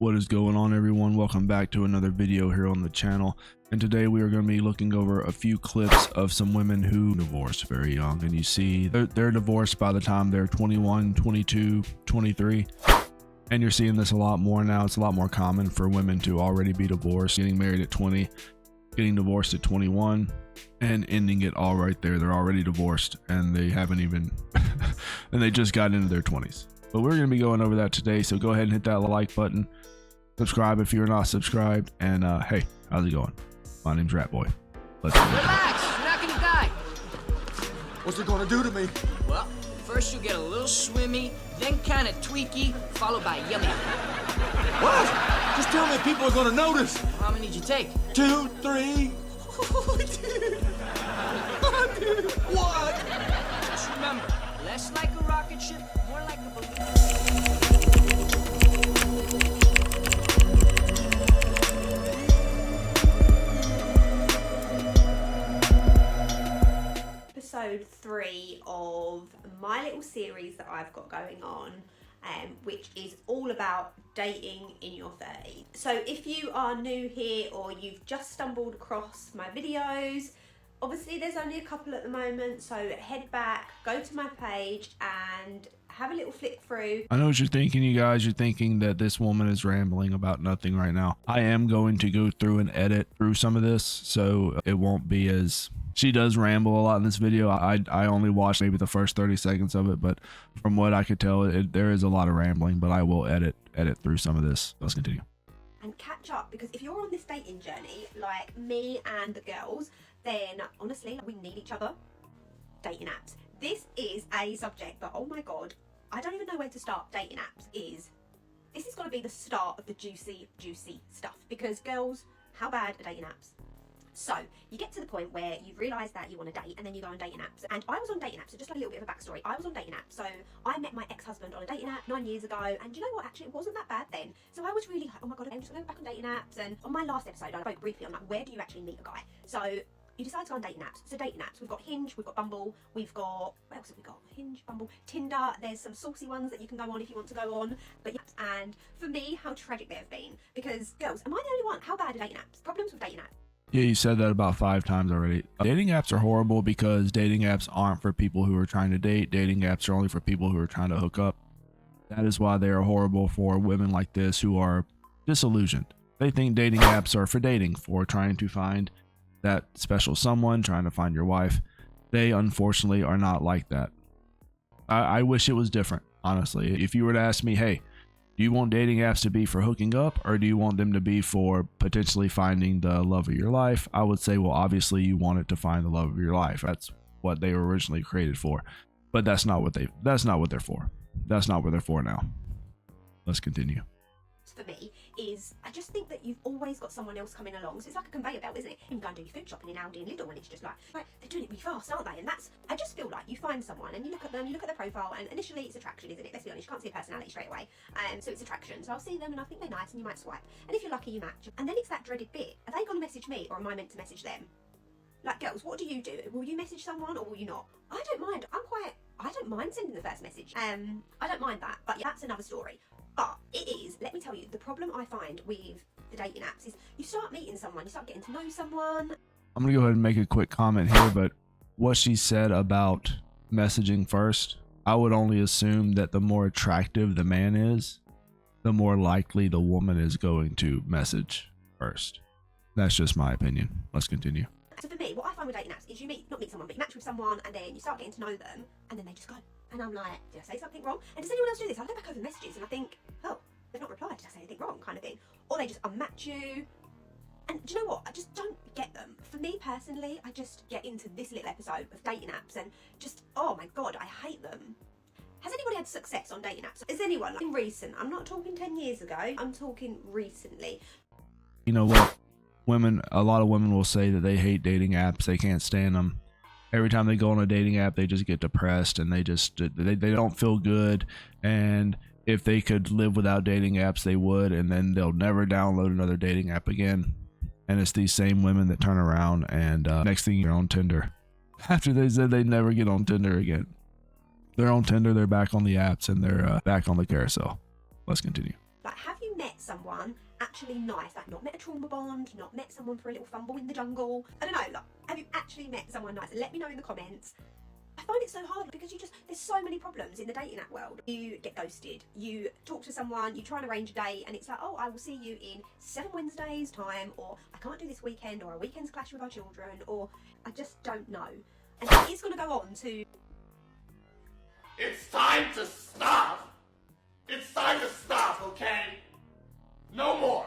What is going on, everyone? Welcome back to another video here on the channel, and today we are going to be looking over a few clips of some women who divorced very young. And you see they're divorced by the time they're 21, 22, 23, and you're seeing this a lot more now. It's a lot more common for women to already be divorced, getting married at 20, getting divorced at 21, and ending it all right there. They're already divorced and they haven't even and they just got into their 20s. But we're going to be going over that today, so go ahead and hit that like button, subscribe if you're not subscribed, and hey, how's it going? My name's Ratboy. Let's go. Relax, you're not gonna die. What's it gonna do to me? Well, first you'll get a little swimmy, then kind of tweaky, followed by yummy. What? Just tell me people are gonna notice. How many did you take? 2, 3. Dude. What? Just remember, less like a rocket ship, more like a balloon. Episode 3 of my little series that I've got going on, which is all about dating in your 30s. So if you are new here or you've just stumbled across my videos, obviously there's only a couple at the moment, so head back, go to my page and have a little flick through. I know what you're thinking, you guys. You're thinking that this woman is rambling about nothing right now. I am going to go through and edit through some of this, so it won't be as... She does ramble a lot in this video. I only watched maybe the first 30 seconds of it, but from what I could tell, there is a lot of rambling, but I will edit through some of this. Let's continue. And catch up, because if you're on this dating journey like me and the girls, then honestly we need each other. Dating apps, this is a subject that, oh my god, I don't even know where to start. Dating apps this is going to be the start of the juicy stuff, because girls, how bad are dating apps? So you get to the point where you've realised that you want to date, and then you go on dating apps. And I was on dating apps, so just like a little bit of a backstory. I was on dating apps, so I met my ex-husband on a dating app 9 years ago, and you know what, actually it wasn't that bad then. So I was really like, oh my god, I'm just going to go back on dating apps. And on my last episode I spoke briefly on like, where do you actually meet a guy? So you decide to go on dating apps. So dating apps, we've got Hinge, we've got Bumble, we've got, what else have we got? Hinge, Bumble, Tinder. There's some saucy ones that you can go on if you want to go on. But yeah, and for me, how tragic they have been. Because girls, am I the only one? How bad are dating apps? Problems with dating apps? Yeah, you said that about 5 times already. Dating apps are horrible because dating apps aren't for people who are trying to date. Dating apps are only for people who are trying to hook up. That is why they are horrible for women like this who are disillusioned. They think dating apps are for dating, for trying to find that special someone, trying to find your wife. They unfortunately are not like that. I wish it was different, honestly. If you were to ask me, hey, do you want dating apps to be for hooking up, or do you want them to be for potentially finding the love of your life? I would say, well, obviously you want it to find the love of your life. That's what they were originally created for. But that's not what they're for. That's not what they're for now. Let's continue. For me is, I just think that you've always got someone else coming along. So it's like a conveyor belt, isn't it? You can go and do your food shopping in Aldi and Lidl, and it's just like they're doing it really fast, aren't they? And that's, I just feel like you find someone and you look at them, you look at their profile, and initially it's attraction, isn't it? Let's be honest, you can't see a personality straight away. So it's attraction. So I'll see them and I think they're nice, and you might swipe. And if you're lucky, you match. And then it's that dreaded bit. Are they going to message me, or am I meant to message them? Like, girls, what do? Will you message someone or will you not? I don't mind. I don't mind sending the first message. I don't mind that, but yeah, that's another story. But it is, let me tell you, the problem I find with the dating apps is you start meeting someone, you start getting to know someone. I'm going to go ahead and make a quick comment here, but what she said about messaging first, I would only assume that the more attractive the man is, the more likely the woman is going to message first. That's just my opinion. Let's continue. So for me, what I find with dating apps is you not meet someone, but you match with someone, and then you start getting to know them, and then they just go. And I'm like, did I say something wrong? And does anyone else do this? I look back over the messages and I think, oh, they've not replied. Did I say anything wrong? Kind of thing. Or they just unmatch you. And do you know what? I just don't get them. For me personally, I just get into this little episode of dating apps and just, oh my god, I hate them. Has anybody had success on dating apps? Is anyone in recent? I'm not talking 10 years ago. I'm talking recently. You know what? A lot of women will say that they hate dating apps. They can't stand them. Every time they go on a dating app, they just get depressed and they don't feel good. And if they could live without dating apps, they would, and then they'll never download another dating app again. And it's these same women that turn around and next thing you're on Tinder. After they said they'd never get on Tinder again. They're on Tinder, they're back on the apps, and they're back on the carousel. Let's continue. Like, have you met met someone actually nice, like not met a trauma bond, not met someone for a little fumble in the jungle? I don't know, like, have you actually met someone nice? Let me know in the comments. I find it so hard because there's so many problems in the dating app world. You get ghosted, you talk to someone, you try and arrange a date, and it's like, oh, I will see you in 7 Wednesdays time, or I can't do this weekend, or a weekend's clash with our children, or I just don't know. And it's going to go on to... It's time to stop! It's time to stop, okay? No more!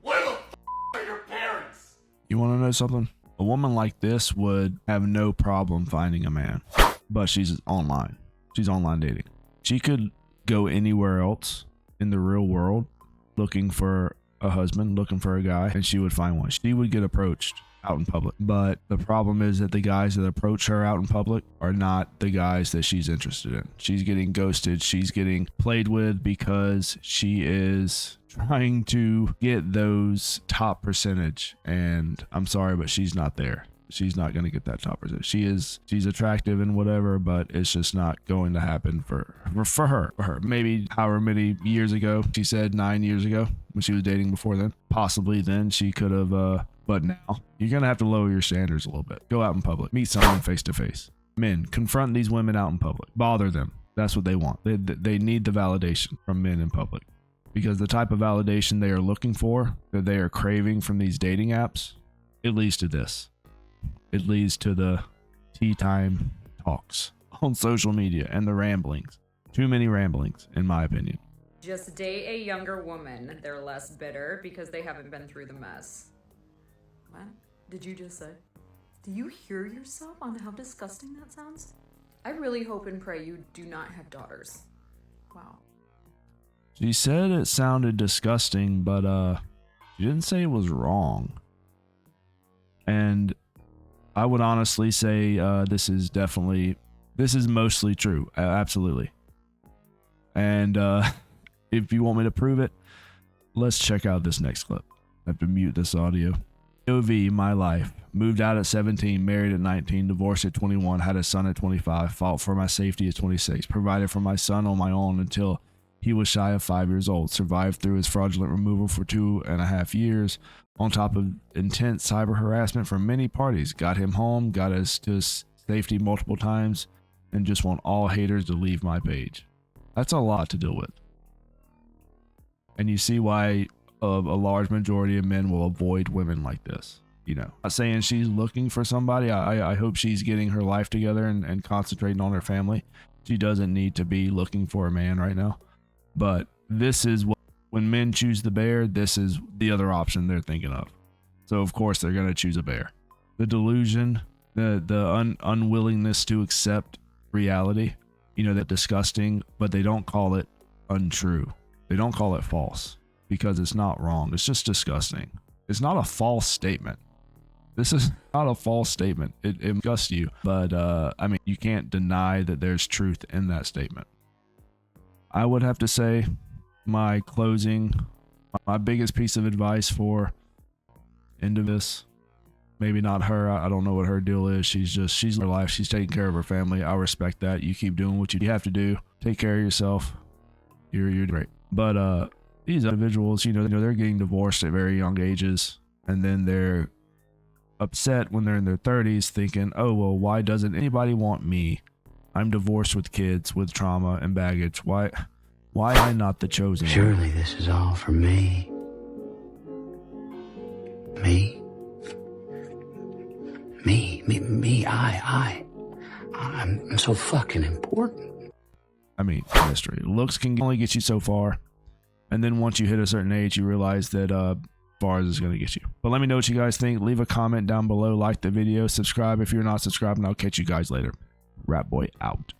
Where the f*** are your parents? You want to know something? A woman like this would have no problem finding a man, but she's online. She's online dating. She could go anywhere else in the real world looking for a husband, looking for a guy, and she would find one. She would get approached out in public. But the problem is that the guys that approach her out in public are not the guys that she's interested in. She's getting ghosted. She's getting played with because she is trying to get those top percentage. And I'm sorry, but she's not there. She's not going to get that top percentage. She's attractive and whatever, but it's just not going to happen for her. Maybe however many years ago, she said 9 years ago when she was dating before then, possibly then she could have, but now you're going to have to lower your standards a little bit. Go out in public, meet someone face to face. Men, confront these women out in public, bother them. That's what they want. They need the validation from men in public, because the type of validation they are looking for, that they are craving from these dating apps, it leads to this. It leads to the tea time talks on social media and the ramblings. Too many ramblings, in my opinion. Just date a younger woman. They're less bitter because they haven't been through the mess. What did you just say? Do you hear yourself on how disgusting that sounds? I really hope and pray you do not have daughters. Wow. She said it sounded disgusting, but she didn't say it was wrong. And I would honestly say this is mostly true. Absolutely. And if you want me to prove it, let's check out this next clip. I have to mute this audio. OV, my life. Moved out at 17, married at 19, divorced at 21, had a son at 25, fought for my safety at 26, provided for my son on my own until he was shy of 5 years old, survived through his fraudulent removal for 2.5 years, on top of intense cyber harassment from many parties, got him home, got us to safety multiple times, and just want all haters to leave my page. That's a lot to deal with. And you see why a large majority of men will avoid women like this. You know, not saying she's looking for somebody. I hope she's getting her life together and concentrating on her family. She doesn't need to be looking for a man right now. But this is what, when men choose the bear, this is the other option they're thinking of. So of course they're going to choose a bear. The delusion, the unwillingness to accept reality, you know, that's disgusting, but they don't call it untrue. They don't call it false because it's not wrong. It's just disgusting. It's not a false statement. This is not a false statement. It disgusts you, but I mean, you can't deny that there's truth in that statement. I would have to say my biggest piece of advice for into this, maybe not her. I don't know what her deal is. She's her life. She's taking care of her family. I respect that. You keep doing what you have to do. Take care of yourself. You're great. But these individuals, you know, they're getting divorced at very young ages, and then they're upset when they're in their 30s thinking, oh, well, why doesn't anybody want me? I'm divorced with kids, with trauma and baggage. Why am I not the chosen one? Surely this is all for me. Me? I'm so fucking important. I mean, mystery. Looks can only get you so far. And then once you hit a certain age, you realize that bars is going to get you. But let me know what you guys think. Leave a comment down below. Like the video. Subscribe if you're not subscribed. And I'll catch you guys later. Rat Boy out.